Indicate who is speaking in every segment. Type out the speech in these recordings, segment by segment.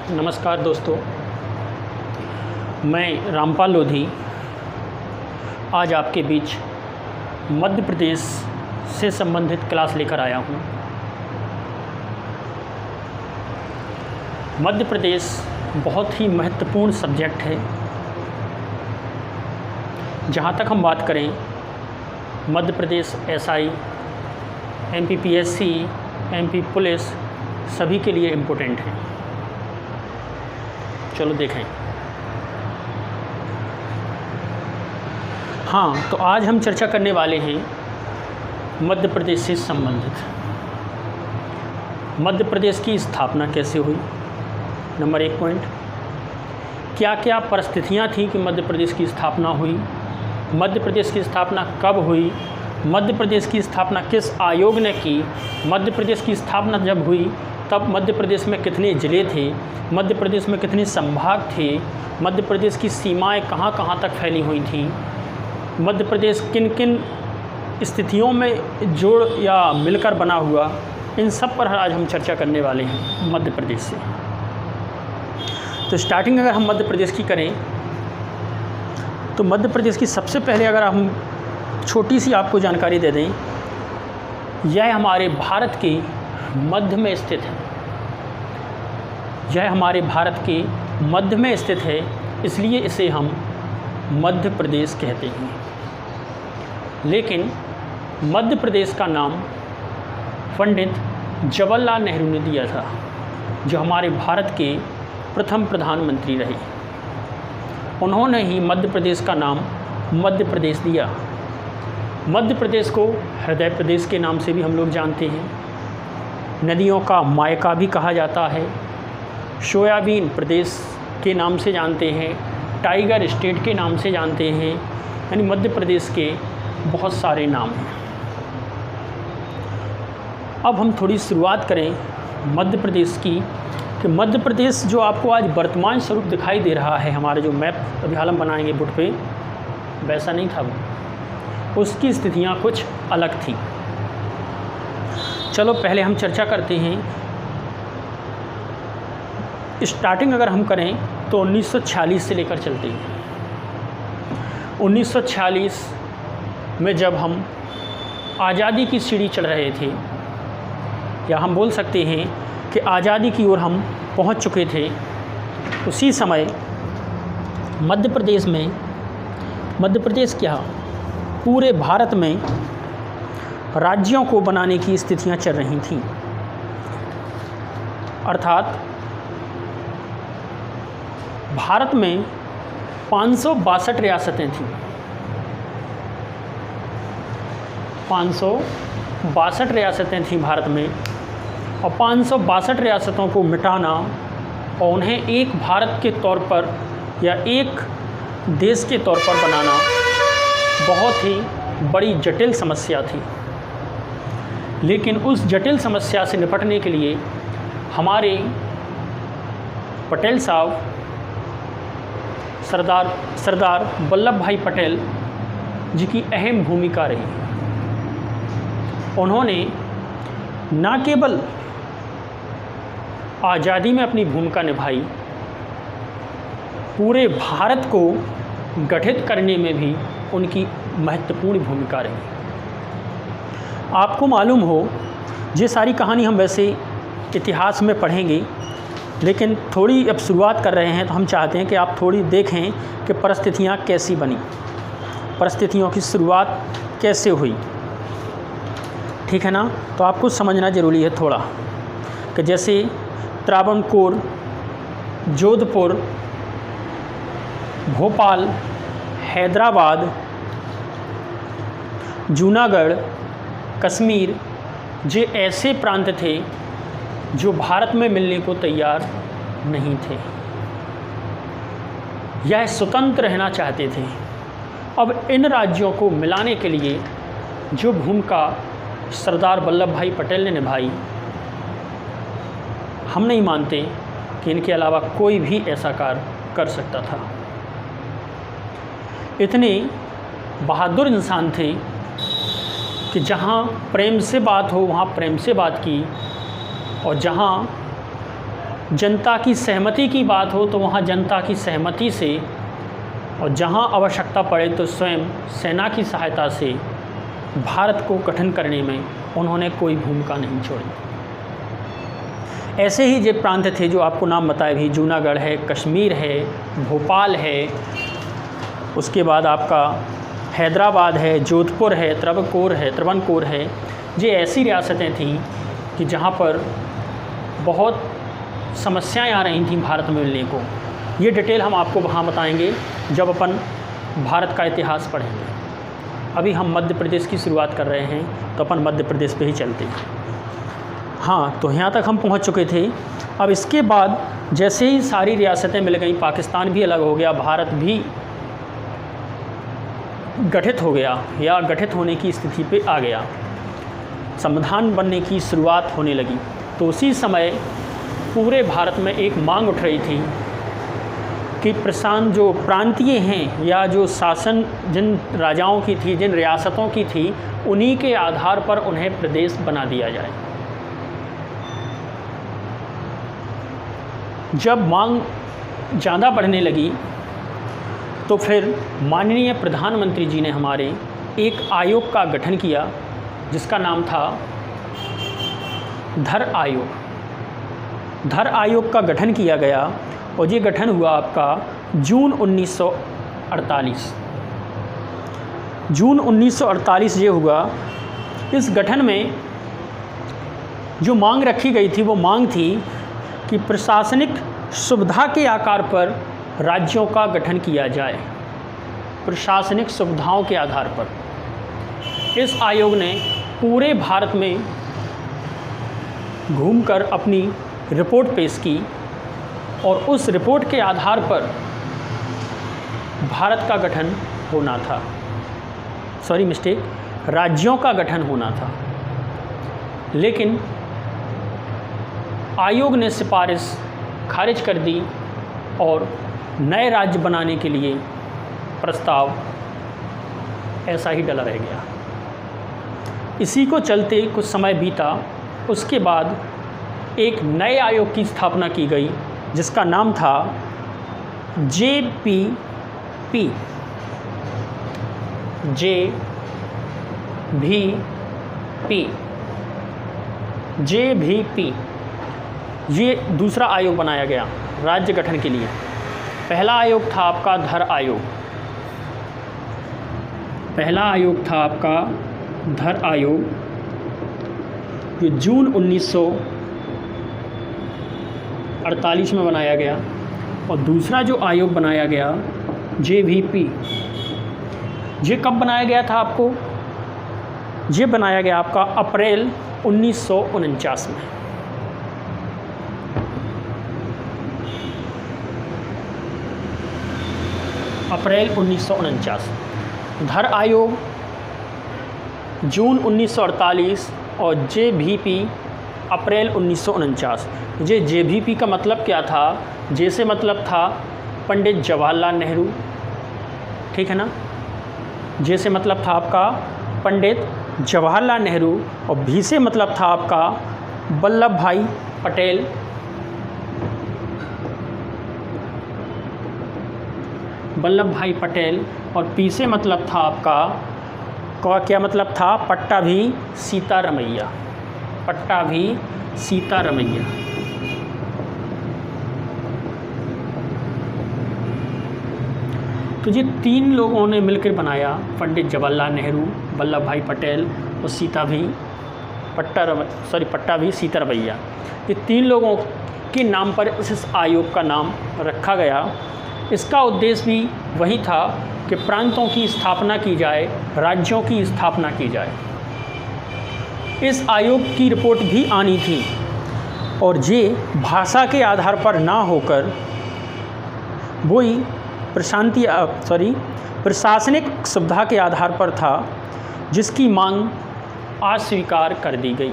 Speaker 1: नमस्कार दोस्तों, मैं रामपाल लोधी आज आपके बीच मध्य प्रदेश से संबंधित क्लास लेकर आया हूँ। मध्य प्रदेश बहुत ही महत्वपूर्ण सब्जेक्ट है। जहाँ तक हम बात करें, Madhya Pradesh SI, MPPSC, MP police सभी के लिए इम्पोर्टेंट है। चलो देखें। हाँ, तो आज हम चर्चा करने वाले हैं मध्य प्रदेश से संबंधित। मध्य प्रदेश की स्थापना कैसे हुई, नंबर 1 पॉइंट। क्या क्या परिस्थितियाँ थीं कि मध्य प्रदेश की स्थापना हुई, मध्य प्रदेश की स्थापना कब हुई, मध्य प्रदेश की स्थापना किस आयोग ने की, मध्य प्रदेश की स्थापना जब हुई तब मध्य प्रदेश में कितने ज़िले थे, मध्य प्रदेश में कितने संभाग थे, मध्य प्रदेश की सीमाएं कहाँ कहाँ तक फैली हुई थी, मध्य प्रदेश किन किन स्थितियों में जोड़ या मिलकर बना हुआ, इन सब पर आज हम चर्चा करने वाले हैं मध्य प्रदेश से। तो स्टार्टिंग अगर हम मध्य प्रदेश की करें तो मध्य प्रदेश की सबसे पहले अगर हम छोटी सी आपको जानकारी दे दें, यह हमारे भारत के मध्य में स्थित है। यह हमारे भारत के मध्य में स्थित है, इसलिए इसे हम मध्य प्रदेश कहते हैं। लेकिन मध्य प्रदेश का नाम पंडित जवाहरलाल नेहरू ने दिया था, जो हमारे भारत के प्रथम प्रधानमंत्री रहे। उन्होंने ही मध्य प्रदेश का नाम मध्य प्रदेश दिया। मध्य प्रदेश को हृदय प्रदेश के नाम से भी हम लोग जानते हैं, नदियों का मायका भी कहा जाता है, सोयाबीन प्रदेश के नाम से जानते हैं, टाइगर स्टेट के नाम से जानते हैं। यानी मध्य प्रदेश के बहुत सारे नाम हैं। अब हम थोड़ी शुरुआत करें मध्य प्रदेश की, कि मध्य प्रदेश जो आपको आज वर्तमान स्वरूप दिखाई दे रहा है, हमारे जो मैप अभी हाल हम बनाएंगे बोर्ड पे, वैसा नहीं था वो, उसकी स्थितियाँ कुछ अलग थी। चलो पहले हम चर्चा करते हैं। स्टार्टिंग अगर हम करें तो 1946 से लेकर चलते हैं। 1946 में जब हम आज़ादी की सीढ़ी चढ़ रहे थे, या हम बोल सकते हैं कि आज़ादी की ओर हम पहुंच चुके थे, उसी समय मध्य प्रदेश में, मध्य प्रदेश क्या पूरे भारत में राज्यों को बनाने की स्थितियां चल रही थीं। अर्थात भारत में 562 रियासतें थीं। 562 रियासतें थीं भारत में, और 562 रियासतों को मिटाना और उन्हें एक भारत के तौर पर या एक देश के तौर पर बनाना बहुत ही बड़ी जटिल समस्या थी। लेकिन उस जटिल समस्या से निपटने के लिए हमारे पटेल साहब, सरदार वल्लभ भाई पटेल जी की अहम भूमिका रही। उन्होंने न केवल आज़ादी में अपनी भूमिका निभाई, पूरे भारत को गठित करने में भी उनकी महत्वपूर्ण भूमिका रही। आपको मालूम हो, ये सारी कहानी हम वैसे इतिहास में पढ़ेंगे, लेकिन थोड़ी अब शुरुआत कर रहे हैं तो हम चाहते हैं कि आप थोड़ी देखें कि परिस्थितियाँ कैसी बनी, परिस्थितियों की शुरुआत कैसे हुई। ठीक है ना? तो आपको समझना ज़रूरी है थोड़ा, कि जैसे त्रावणकोर, जोधपुर, भोपाल, हैदराबाद, जूनागढ़, कश्मीर, ये ऐसे प्रांत थे जो भारत में मिलने को तैयार नहीं थे, यह स्वतंत्र रहना चाहते थे। अब इन राज्यों को मिलाने के लिए जो भूमिका सरदार वल्लभ भाई पटेल ने निभाई, हम नहीं मानते कि इनके अलावा कोई भी ऐसा कार्य कर सकता था। इतने बहादुर इंसान थे कि जहाँ प्रेम से बात हो वहाँ प्रेम से बात की, और जहाँ जनता की सहमति की बात हो तो वहाँ जनता की सहमति से, और जहाँ आवश्यकता पड़े तो स्वयं सेना की सहायता से भारत को गठन करने में उन्होंने कोई भूमिका नहीं छोड़ी। ऐसे ही जो प्रांत थे जो आपको नाम बताए भी, जूनागढ़ है, कश्मीर है, भोपाल है, उसके बाद आपका हैदराबाद है, जोधपुर है, त्रावणकोर है। ये ऐसी रियासतें थीं कि जहाँ पर बहुत समस्याएं आ रही थीं भारत में मिलने को। ये डिटेल हम आपको वहाँ बताएंगे जब अपन भारत का इतिहास पढ़ेंगे। अभी हम मध्य प्रदेश की शुरुआत कर रहे हैं तो अपन मध्य प्रदेश पे ही चलते हैं। हाँ, तो यहाँ तक हम पहुँच चुके थे। अब इसके बाद जैसे ही सारी रियासतें मिल गई, पाकिस्तान भी अलग हो गया, भारत भी गठित हो गया या गठित होने की स्थिति पे आ गया, संविधान बनने की शुरुआत होने लगी, तो उसी समय पूरे भारत में एक मांग उठ रही थी कि जो प्रांतीय हैं या जो शासन जिन राजाओं की थी, जिन रियासतों की थी, उन्हीं के आधार पर उन्हें प्रदेश बना दिया जाए। जब मांग ज़्यादा बढ़ने लगी तो फिर माननीय प्रधानमंत्री जी ने हमारे एक आयोग का गठन किया जिसका नाम था धर आयोग। धर आयोग का गठन किया गया और ये गठन हुआ आपका जून 1948। जून 1948 ये हुआ। इस गठन में जो मांग रखी गई थी वो मांग थी कि प्रशासनिक सुविधा के आकार पर राज्यों का गठन किया जाए, प्रशासनिक सुविधाओं के आधार पर। इस आयोग ने पूरे भारत में घूमकर अपनी रिपोर्ट पेश की और उस रिपोर्ट के आधार पर भारत का गठन होना था, राज्यों का गठन होना था। लेकिन आयोग ने सिफारिश खारिज कर दी और नए राज्य बनाने के लिए प्रस्ताव ऐसा ही डला रह गया। इसी को चलते कुछ समय बीता। उसके बाद एक नए आयोग की स्थापना की गई जिसका नाम था JVP। JVP ये दूसरा आयोग बनाया गया राज्य गठन के लिए। पहला आयोग था आपका धर आयोग। पहला आयोग था आपका धर आयोग जो जून 1948 में बनाया गया। और दूसरा जो आयोग बनाया गया JVP, ये कब बनाया गया था आपको? ये बनाया गया आपका अप्रैल 1949 में। अप्रैल 1949। धर आयोग जून 1948 और JVP अप्रैल 1949। ये JVP का मतलब क्या था? जैसे मतलब था पंडित जवाहरलाल नेहरू, ठीक है ना। जैसे मतलब था आपका पंडित जवाहरलाल नेहरू और भी से मतलब था आपका वल्लभ भाई पटेल। वल्लभ भाई पटेल और पी से मतलब था आपका क्या मतलब था? पट्टाभी सीतारमैया। पट्टाभी सीतारमैया। तो ये तीन लोगों ने मिलकर बनाया, पंडित जवाहरलाल नेहरू, वल्लभ भाई पटेल और पट्टाभी सीतारमैया। ये तीन लोगों के नाम पर इस आयोग का नाम रखा गया। इसका उद्देश्य भी वही था कि प्रांतों की स्थापना की जाए, राज्यों की स्थापना की जाए। इस आयोग की रिपोर्ट भी आनी थी और ये भाषा के आधार पर ना होकर वही प्रशासनिक सुविधा के आधार पर था, जिसकी मांग अस्वीकार कर दी गई।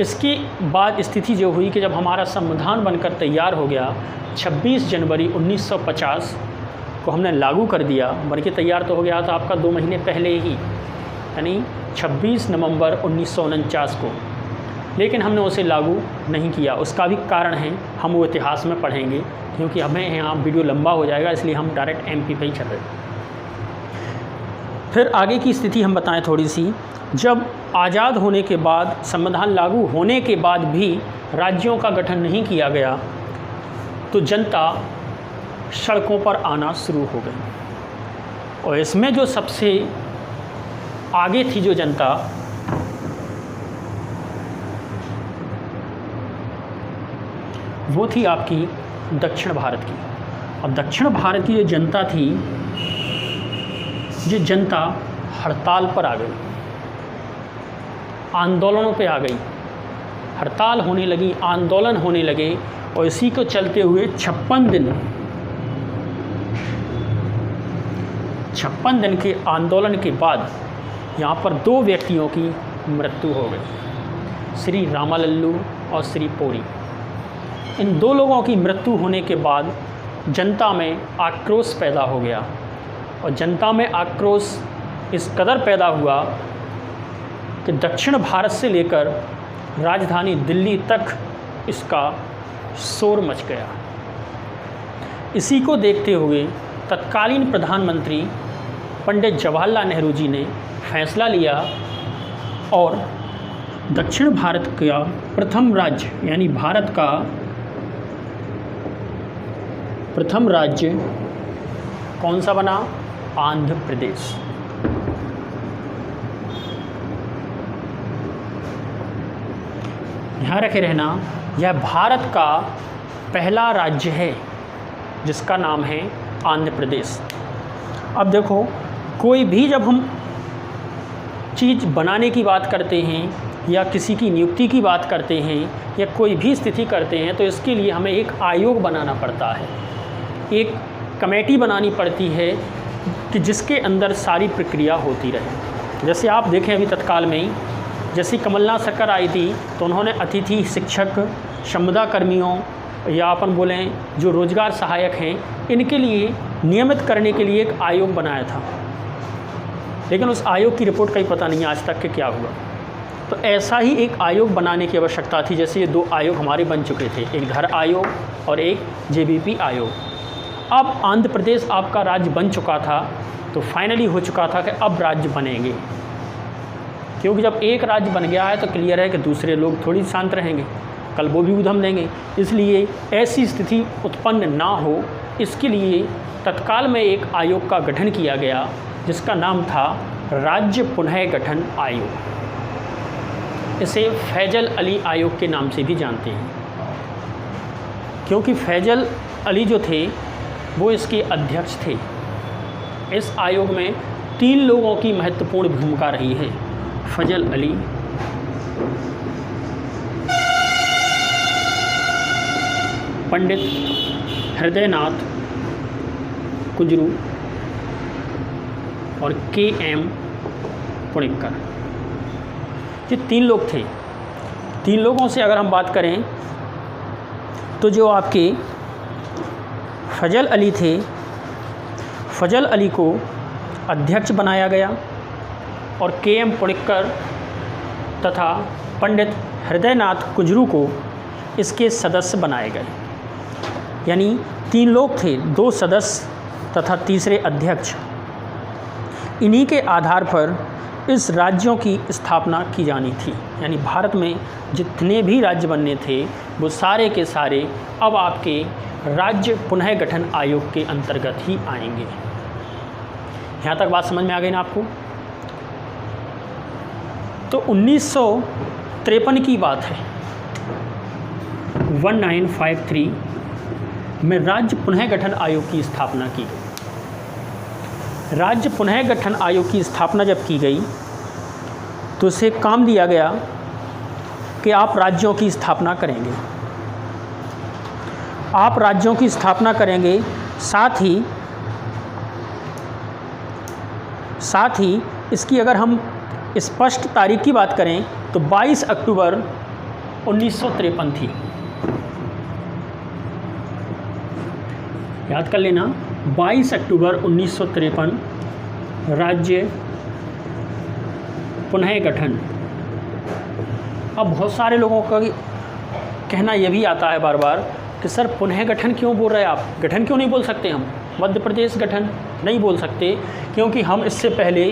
Speaker 1: इसके बाद स्थिति जो हुई कि जब हमारा संविधान बनकर तैयार हो गया, 26 जनवरी 1950 को हमने लागू कर दिया। बनके तैयार तो हो गया था आपका 2 महीने पहले ही, यानी 26 नवंबर 1949 को। लेकिन हमने उसे लागू नहीं किया। उसका भी कारण है, हम वो इतिहास में पढ़ेंगे, क्योंकि हमें यहाँ वीडियो लंबा हो जाएगा, इसलिए हम डायरेक्ट MP पे ही चल रहे हैं। फिर आगे की स्थिति हम बताएं थोड़ी सी। जब आज़ाद होने के बाद, संविधान लागू होने के बाद भी राज्यों का गठन नहीं किया गया, तो जनता सड़कों पर आना शुरू हो गई। और इसमें जो सबसे आगे थी जो जनता, वो थी आपकी दक्षिण भारत की। और दक्षिण भारत की जो जनता थी, ये जनता हड़ताल पर आ गई, आंदोलनों पे आ गई। हड़ताल होने लगी, आंदोलन होने लगे, और इसी को चलते हुए 56 दिन के आंदोलन के बाद यहाँ पर 2 व्यक्तियों की मृत्यु हो गई, श्री रामालल्लू और श्री पोरी। इन 2 लोगों की मृत्यु होने के बाद जनता में आक्रोश पैदा हो गया, और जनता में आक्रोश इस कदर पैदा हुआ कि दक्षिण भारत से लेकर राजधानी दिल्ली तक इसका शोर मच गया। इसी को देखते हुए तत्कालीन प्रधानमंत्री पंडित जवाहरलाल नेहरू जी ने फैसला लिया और दक्षिण भारत का प्रथम राज्य, यानी भारत का प्रथम राज्य कौन सा बना? आंध्र प्रदेश। यहाँ रखे रहना, यह भारत का पहला राज्य है जिसका नाम है आंध्र प्रदेश। अब देखो, कोई भी जब हम चीज़ बनाने की बात करते हैं या किसी की नियुक्ति की बात करते हैं या कोई भी स्थिति करते हैं, तो इसके लिए हमें एक आयोग बनाना पड़ता है, एक कमेटी बनानी पड़ती है कि जिसके अंदर सारी प्रक्रिया होती रहे। जैसे आप देखें अभी तत्काल में ही, जैसे कमलनाथ सरकार आई थी तो उन्होंने अतिथि शिक्षक, संविदा कर्मियों या अपन बोलें जो रोजगार सहायक हैं, इनके लिए नियमित करने के लिए एक आयोग बनाया था, लेकिन उस आयोग की रिपोर्ट कहीं पता नहीं आज तक कि क्या हुआ। तो ऐसा ही एक आयोग बनाने की आवश्यकता थी। जैसे ये 2 आयोग हमारे बन चुके थे, एक धर आयोग और एक JBP आयोग। अब आंध्र प्रदेश आपका राज्य बन चुका था, तो फाइनली हो चुका था कि अब राज्य बनेंगे, क्योंकि जब एक राज्य बन गया है तो क्लियर है कि दूसरे लोग थोड़ी शांत रहेंगे, कल वो भी उधम देंगे। इसलिए ऐसी स्थिति उत्पन्न ना हो, इसके लिए तत्काल में एक आयोग का गठन किया गया जिसका नाम था राज्य पुनः गठन आयोग। इसे फैजल अली आयोग के नाम से भी जानते हैं, क्योंकि फैजल अली जो थे वो इसके अध्यक्ष थे। इस आयोग में 3 लोगों की महत्वपूर्ण भूमिका रही है, फजल अली, पंडित हृदयनाथ कुंजरू और KM पुणेकर। ये 3 लोग थे। 3 लोगों से अगर हम बात करें तो जो आपके फजल अली थे, फजल अली को अध्यक्ष बनाया गया और KM पुणेकर तथा पंडित हृदयनाथ कुंजरू को इसके सदस्य बनाए गए। यानी 3 लोग थे, 2 सदस्य तथा तीसरे अध्यक्ष। इन्हीं के आधार पर इस राज्यों की स्थापना की जानी थी। यानी भारत में जितने भी राज्य बनने थे वो सारे के सारे अब आपके राज्य पुनः गठन आयोग के अंतर्गत ही आएंगे। यहाँ तक बात समझ में आ गई ना आपको? तो 1953 की बात है, 1953 में राज्य पुनः गठन आयोग की स्थापना की गई। राज्य पुनः गठन आयोग की स्थापना जब की गई तो उसे काम दिया गया कि आप राज्यों की स्थापना करेंगे, आप राज्यों की स्थापना करेंगे। साथ ही इसकी अगर हम स्पष्ट तारीख की बात करें तो 22 अक्टूबर 1953 थी। याद कर लेना, 22 अक्टूबर 1953 राज्य पुनः गठन अब बहुत सारे लोगों का कहना यह भी आता है बार बार कि सर पुनः गठन क्यों बोल रहे हैं आप, गठन क्यों नहीं बोल सकते हम, मध्य प्रदेश गठन नहीं बोल सकते क्योंकि हम इससे पहले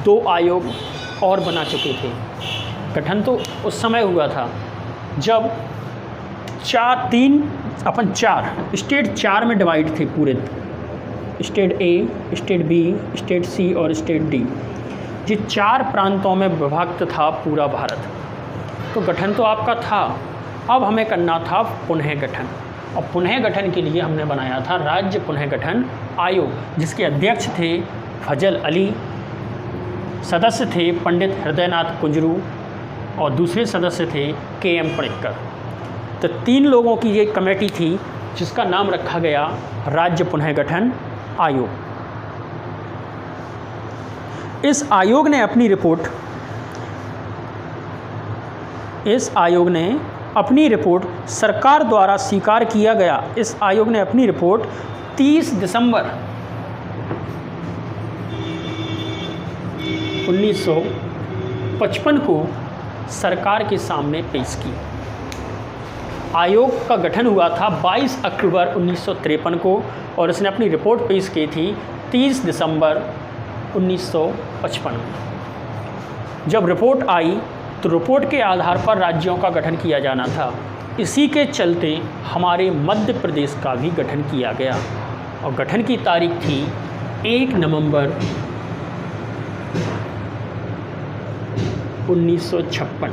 Speaker 1: 2 आयोग और बना चुके थे। गठन तो उस समय हुआ था जब 4 स्टेट 4 में डिवाइड थे पूरे, state A, state B, state सी और स्टेट डी। ये 4 प्रांतों में विभक्त था पूरा भारत। तो गठन तो आपका था, अब हमें करना था पुनः गठन, और पुनः गठन के लिए हमने बनाया था राज्य पुनः गठन आयोग, जिसके अध्यक्ष थे फजल अली, सदस्य थे पंडित हृदयनाथ कुंजरू और दूसरे सदस्य थे KM पणिक्कर। तो 3 लोगों की ये कमेटी थी जिसका नाम रखा गया राज्य पुनः गठन आयोग। इस आयोग ने अपनी रिपोर्ट सरकार द्वारा स्वीकार किया गया। इस आयोग ने अपनी रिपोर्ट 30 दिसंबर 1955 को सरकार के सामने पेश की। आयोग का गठन हुआ था 22 अक्टूबर 1953 को और इसने अपनी रिपोर्ट पेश की थी 30 दिसंबर 1955 में। जब रिपोर्ट आई तो रिपोर्ट के आधार पर राज्यों का गठन किया जाना था। इसी के चलते हमारे मध्य प्रदेश का भी गठन किया गया और गठन की तारीख थी 1 नवंबर 1956।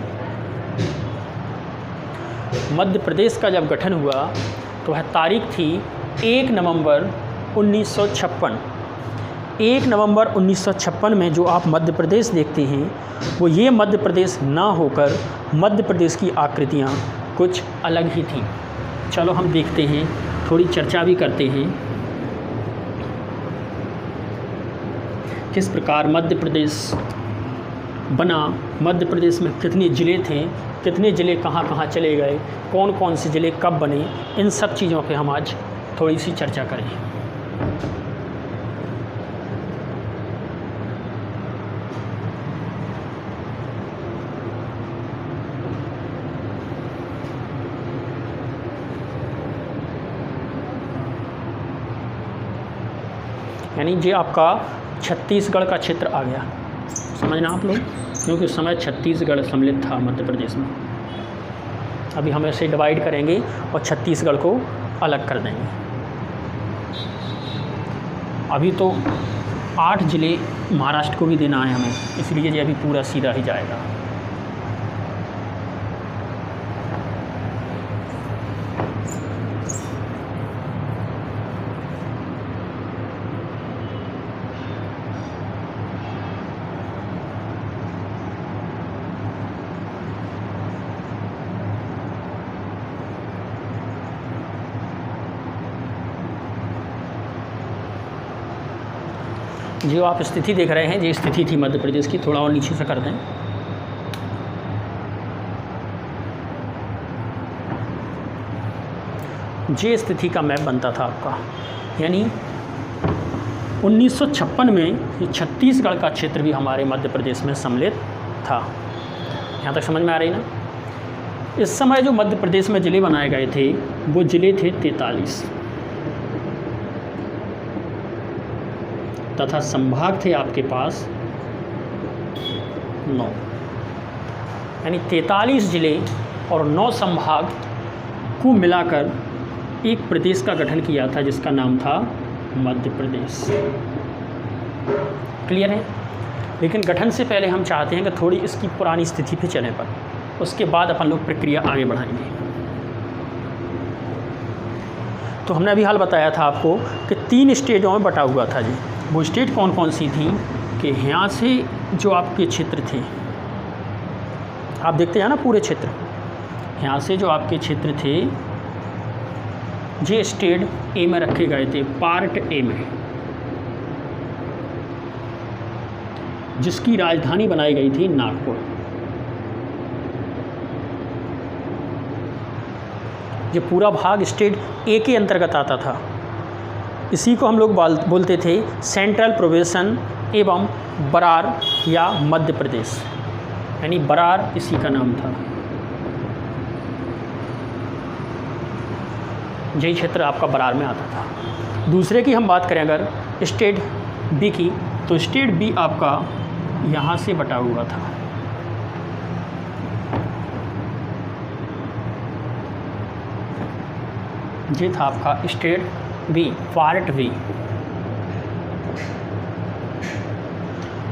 Speaker 1: मध्य प्रदेश का जब गठन हुआ तो वह तारीख थी 1 नवंबर 1956। 1 नवंबर 1956 में जो आप मध्य प्रदेश देखते हैं वो ये मध्य प्रदेश ना होकर मध्य प्रदेश की आकृतियाँ कुछ अलग ही थी। चलो हम देखते हैं, थोड़ी चर्चा भी करते हैं किस प्रकार मध्य प्रदेश बना, मध्य प्रदेश में कितने ज़िले थे, कितने ज़िले कहाँ कहाँ चले गए, कौन कौन से ज़िले कब बने, इन सब चीज़ों पे हम आज थोड़ी सी चर्चा करें। यानी ये आपका छत्तीसगढ़ का क्षेत्र आ गया, समझना आप लोग, क्योंकि उस समय छत्तीसगढ़ सम्मिलित था मध्य प्रदेश में। अभी हम ऐसे डिवाइड करेंगे और छत्तीसगढ़ को अलग कर देंगे। अभी तो 8 ज़िले महाराष्ट्र को भी देना है हमें, इसलिए ये अभी पूरा सीधा ही जाएगा। जो आप स्थिति देख रहे हैं, ये स्थिति थी मध्य प्रदेश की। थोड़ा और नीचे से कर दें। ये स्थिति का मैप बनता था आपका, यानी 1956 में ये छत्तीसगढ़ का क्षेत्र भी हमारे मध्य प्रदेश में सम्मिलित था। यहाँ तक समझ में आ रही ना। इस समय जो मध्य प्रदेश में ज़िले बनाए गए थे वो ज़िले थे 43 तथा संभाग थे आपके पास 9, यानी 43 ज़िले और 9 संभाग को मिलाकर एक प्रदेश का गठन किया था जिसका नाम था मध्य प्रदेश। क्लियर है। लेकिन गठन से पहले हम चाहते हैं कि थोड़ी इसकी पुरानी स्थिति पे चलें, पर उसके बाद अपन लोग प्रक्रिया आगे बढ़ाएंगे। तो हमने अभी हाल बताया था आपको कि 3 स्टेटों में बटा हुआ था जी। वो स्टेट कौन कौन सी थी कि यहाँ से जो आपके क्षेत्र थे, आप देखते हैं ना पूरे क्षेत्र, यहाँ से जो आपके क्षेत्र थे ये स्टेट ए में रखे गए थे, पार्ट ए में, जिसकी राजधानी बनाई गई थी नागपुर। ये पूरा भाग स्टेट ए के अंतर्गत आता था। इसी को हम लोग बोलते थे सेंट्रल प्रोविंसन एवं बरार या मध्य प्रदेश, यानी बरार इसी का नाम था। यही क्षेत्र आपका बरार में आता था। दूसरे की हम बात करें अगर स्टेट बी की, तो स्टेट बी आपका यहाँ से बटा हुआ था। ये था आपका स्टेट बी, पार्ट बी,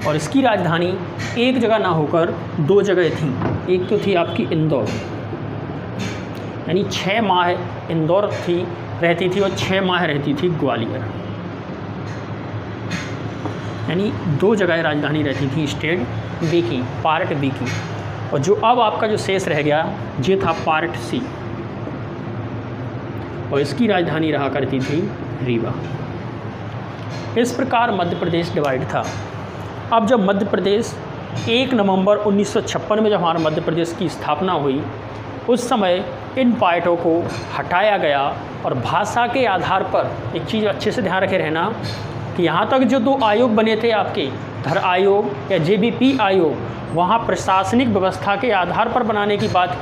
Speaker 1: और इसकी राजधानी एक जगह ना होकर दो जगह थी। एक तो थी आपकी इंदौर, यानी 6 माह इंदौर रहती थी और 6 माह रहती थी ग्वालियर, यानी 2 जगह राजधानी रहती थी स्टेट बी की, पार्ट बी की। और जो अब आपका जो शेष रह गया ये था पार्ट सी, और इसकी राजधानी रहा करती थी रीवा। इस प्रकार मध्य प्रदेश डिवाइड था। अब जब मध्य प्रदेश 1 नवंबर 1956 में जब हमारा मध्य प्रदेश की स्थापना हुई, उस समय इन पार्टों को हटाया गया और भाषा के आधार पर, एक चीज़ अच्छे से ध्यान रखे रहना कि यहाँ तक जो 2 आयोग बने थे आपके, धर आयोग या जेबीपी आयोग, वहाँ प्रशासनिक व्यवस्था के आधार पर बनाने की बात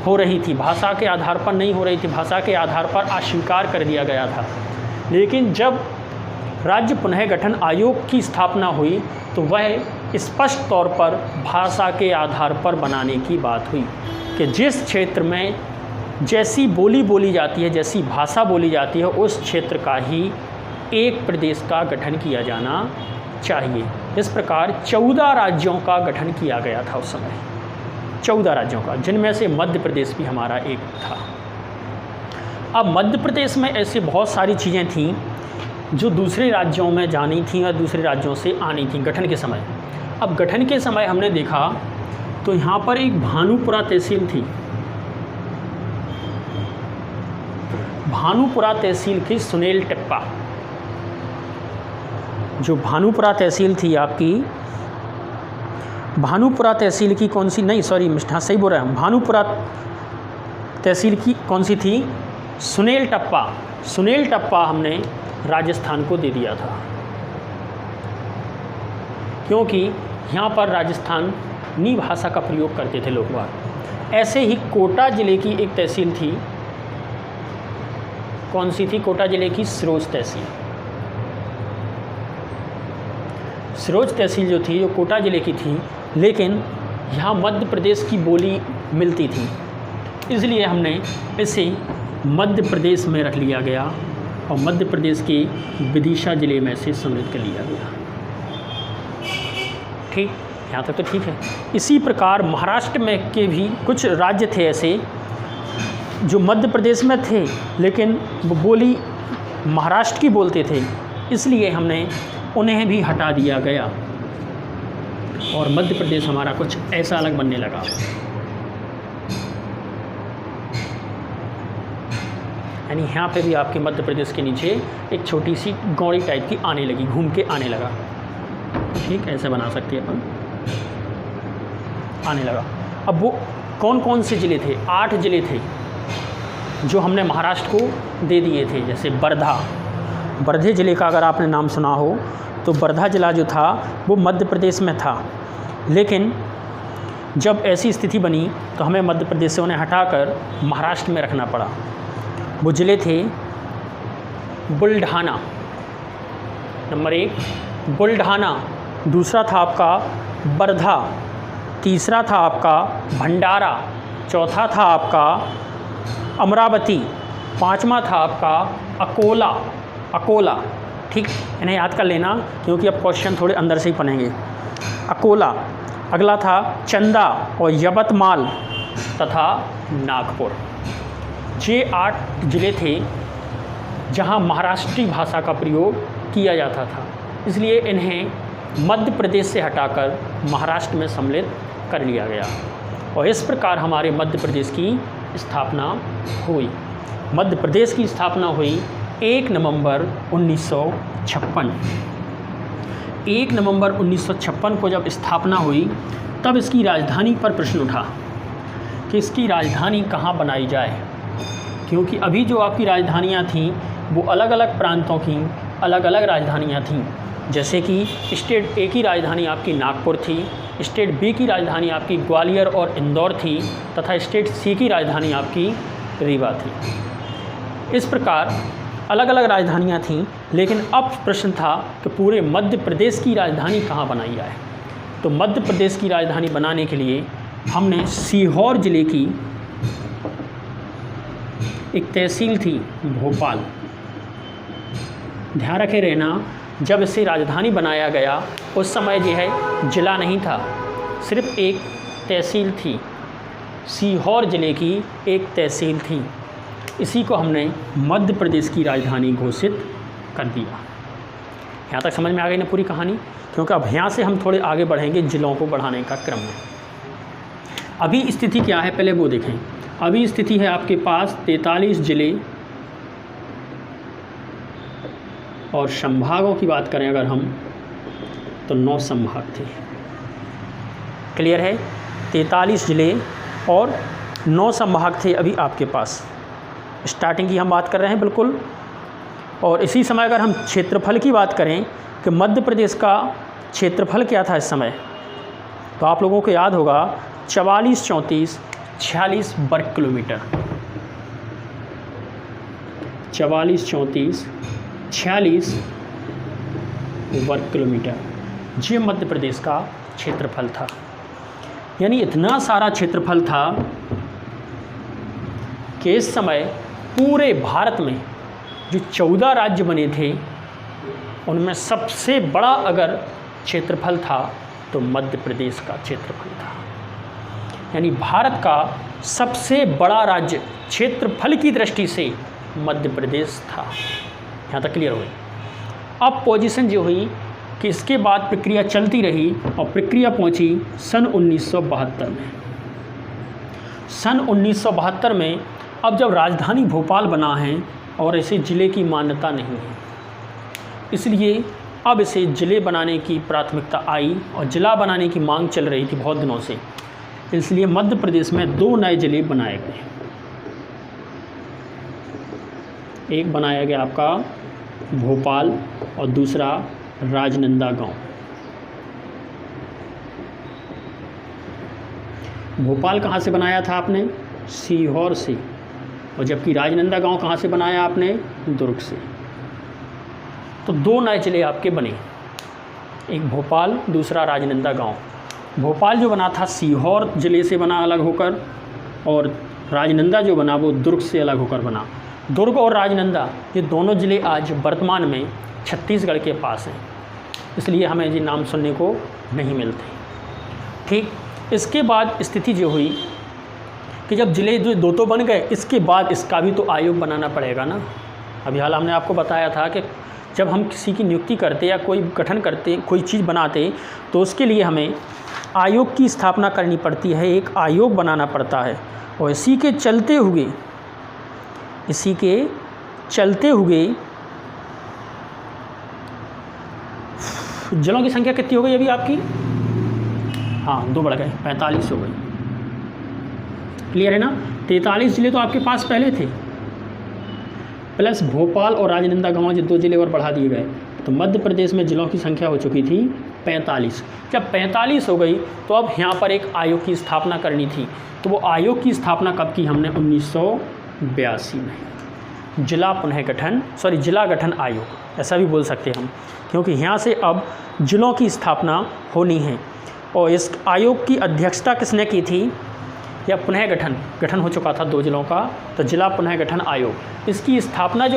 Speaker 1: हो रही थी, भाषा के आधार पर नहीं हो रही थी। भाषा के आधार पर अस्वीकार कर दिया गया था। लेकिन जब राज्य पुनः गठन आयोग की स्थापना हुई तो वह स्पष्ट तौर पर भाषा के आधार पर बनाने की बात हुई कि जिस क्षेत्र में जैसी बोली बोली जाती है, जैसी भाषा बोली जाती है, उस क्षेत्र का ही एक प्रदेश का गठन किया जाना चाहिए। इस प्रकार 14 राज्यों का गठन किया गया था उस समय, 14 राज्यों का, जिनमें से मध्य प्रदेश भी हमारा एक था। अब मध्य प्रदेश में ऐसी बहुत सारी चीज़ें थीं जो दूसरे राज्यों में जानी थी और दूसरे राज्यों से आनी थी गठन के समय। अब गठन के समय हमने देखा तो यहाँ पर एक भानुपुरा तहसील थी। भानुपुरा तहसील की सुनेल टिप्पा, जो भानुपुरा तहसील थी आपकी, भानुपुरा तहसील की कौन सी, नहीं सॉरी हाँ सही बोल रहा है, भानुपुरा तहसील की कौन सी थी, सुनेल टप्पा। सुनेल टप्पा हमने राजस्थान को दे दिया था, क्योंकि यहाँ पर राजस्थानी भाषा का प्रयोग करते थे लोग बाग। ऐसे ही कोटा ज़िले की एक तहसील थी, कौन सी थी, कोटा ज़िले की सिरोज तहसील। सिरोज तहसील जो थी, जो कोटा ज़िले की थी, लेकिन यहाँ मध्य प्रदेश की बोली मिलती थी, इसलिए हमने इसे मध्य प्रदेश में रख लिया गया और मध्य प्रदेश के विदिशा ज़िले में से सम्मिलित कर लिया गया। ठीक, यहाँ तक तो ठीक है। इसी प्रकार महाराष्ट्र में के भी कुछ राज्य थे ऐसे जो मध्य प्रदेश में थे, लेकिन वो बोली महाराष्ट्र की बोलते थे, इसलिए हमने उन्हें भी हटा दिया गया और मध्य प्रदेश हमारा कुछ ऐसा अलग बनने लगा। यानी यहाँ पे भी आपके मध्य प्रदेश के नीचे एक छोटी सी गौड़ी टाइप की आने लगी, घूम के आने लगा। ठीक, ऐसे बना सकते हैं अपन, आने लगा। अब वो कौन कौन से ज़िले थे, 8 ज़िले थे जो हमने महाराष्ट्र को दे दिए थे। जैसे वर्धे ज़िले का अगर आपने नाम सुना हो तो वर्धा ज़िला जो था वो मध्य प्रदेश में था, लेकिन जब ऐसी स्थिति बनी तो हमें मध्य प्रदेश से उन्हें हटाकर महाराष्ट्र में रखना पड़ा। वो ज़िले थे बुल्ढाना, नंबर 1 बुल्ढाना, दूसरा था आपका वर्धा, तीसरा था आपका भंडारा, चौथा था आपका अमरावती, पांचवा था आपका अकोला। ठीक, इन्हें याद कर लेना क्योंकि अब क्वेश्चन थोड़े अंदर से ही बनेंगे। अकोला, अगला था चंदा और यवतमाल तथा नागपुर। ये 8 ज़िले थे जहां महाराष्ट्री भाषा का प्रयोग किया जाता था, इसलिए इन्हें मध्य प्रदेश से हटाकर महाराष्ट्र में सम्मिलित कर लिया गया और इस प्रकार हमारे मध्य प्रदेश की स्थापना हुई। मध्य प्रदेश की स्थापना हुई 1 नवंबर 1956। 1 नवंबर 1956 को जब स्थापना हुई तब इसकी राजधानी पर प्रश्न उठा कि इसकी राजधानी कहाँ बनाई जाए, क्योंकि अभी जो आपकी राजधानियाँ थीं वो अलग अलग प्रांतों की अलग अलग राजधानियाँ थीं। जैसे कि स्टेट ए की राजधानी आपकी नागपुर थी, स्टेट बी की राजधानी आपकी ग्वालियर और इंदौर थी तथा स्टेट सी की राजधानी आपकी रीवा थी। इस प्रकार अलग अलग राजधानियाँ थीं, लेकिन अब प्रश्न था कि पूरे मध्य प्रदेश की राजधानी कहाँ बनाई जाए। तो मध्य प्रदेश की राजधानी बनाने के लिए हमने सीहोर जिले की एक तहसील थी भोपाल, ध्यान रखे रहना, जब इसे राजधानी बनाया गया उस समय जो है जिला नहीं था, सिर्फ एक तहसील थी, सीहोर जिले की एक तहसील थी। इसी को हमने मध्य प्रदेश की राजधानी घोषित कर दिया। यहाँ तक समझ में आ गई ना पूरी कहानी, क्योंकि अब यहाँ से हम थोड़े आगे बढ़ेंगे जिलों को बढ़ाने का क्रम में। अभी स्थिति क्या है पहले वो देखें। अभी स्थिति है आपके पास 43 जिले, और संभागों की बात करें अगर हम तो 9 संभाग थे। क्लियर है, 43 जिले और 9 संभाग थे अभी आपके पास। स्टार्टिंग की हम बात कर रहे हैं बिल्कुल। और इसी समय अगर हम क्षेत्रफल की बात करें कि मध्य प्रदेश का क्षेत्रफल क्या था इस समय, तो आप लोगों को याद होगा 44, 34, 46 वर्ग किलोमीटर। 44, 34, 46 वर्ग किलोमीटर, ये मध्य प्रदेश का क्षेत्रफल था। यानी इतना सारा क्षेत्रफल था कि इस समय पूरे भारत में जो 14 राज्य बने थे उनमें सबसे बड़ा अगर क्षेत्रफल था तो मध्य प्रदेश का क्षेत्रफल था। यानी भारत का सबसे बड़ा राज्य क्षेत्रफल की दृष्टि से मध्य प्रदेश था। यहाँ तक क्लियर हो गई। अब पोजीशन जो हुई कि इसके बाद प्रक्रिया चलती रही और प्रक्रिया पहुँची सन 1972 में। सन 1972 में अब जब राजधानी भोपाल बना है और इसे ज़िले की मान्यता नहीं है, इसलिए अब इसे ज़िले बनाने की प्राथमिकता आई और ज़िला बनाने की मांग चल रही थी बहुत दिनों से। इसलिए मध्य प्रदेश में 2 नए ज़िले बनाए गए। एक बनाया गया आपका भोपाल और दूसरा राजनांदगांव। भोपाल कहाँ से बनाया था आपने? सीहोर से। और जबकि राजनांदगांव कहाँ से बनाया आपने? दुर्ग से। तो 2 नए जिले आपके बने, एक भोपाल, दूसरा राजनांदगांव। भोपाल जो बना था सीहोर ज़िले से बना अलग होकर, और राजनांदा जो बना वो दुर्ग से अलग होकर बना। दुर्ग और राजनांदा ये दोनों ज़िले आज वर्तमान में छत्तीसगढ़ के पास हैं, इसलिए हमें ये नाम सुनने को नहीं मिलते। ठीक, इसके बाद स्थिति जो हुई कि जब ज़िले जो 2 तो बन गए, इसके बाद इसका भी तो आयोग बनाना पड़ेगा ना। अभी हाल हमने आपको बताया था कि जब हम किसी की नियुक्ति करते या कोई गठन करते, कोई चीज़ बनाते, तो उसके लिए हमें आयोग की स्थापना करनी पड़ती है, एक आयोग बनाना पड़ता है। और इसी के चलते हुए जिलों की संख्या कितनी हो गई अभी आपकी? हाँ, 2 बढ़ गए, 45 हो गई। क्लियर है ना? 43 ज़िले तो आपके पास पहले थे, प्लस भोपाल और राजनांदगांव जो 2 ज़िले और बढ़ा दिए गए, तो मध्य प्रदेश में ज़िलों की संख्या हो चुकी थी 45। जब 45 हो गई तो अब यहाँ पर एक आयोग की स्थापना करनी थी। तो वो आयोग की स्थापना कब की हमने? 1982 में। जिला गठन आयोग, ऐसा भी बोल सकते हैं हम, क्योंकि यहाँ से अब जिलों की स्थापना होनी है। और इस आयोग की अध्यक्षता किसने की थी? या पुनः गठन हो चुका था 2 जिलों का, तो जिला पुनः गठन आयोग, इसकी स्थापना जो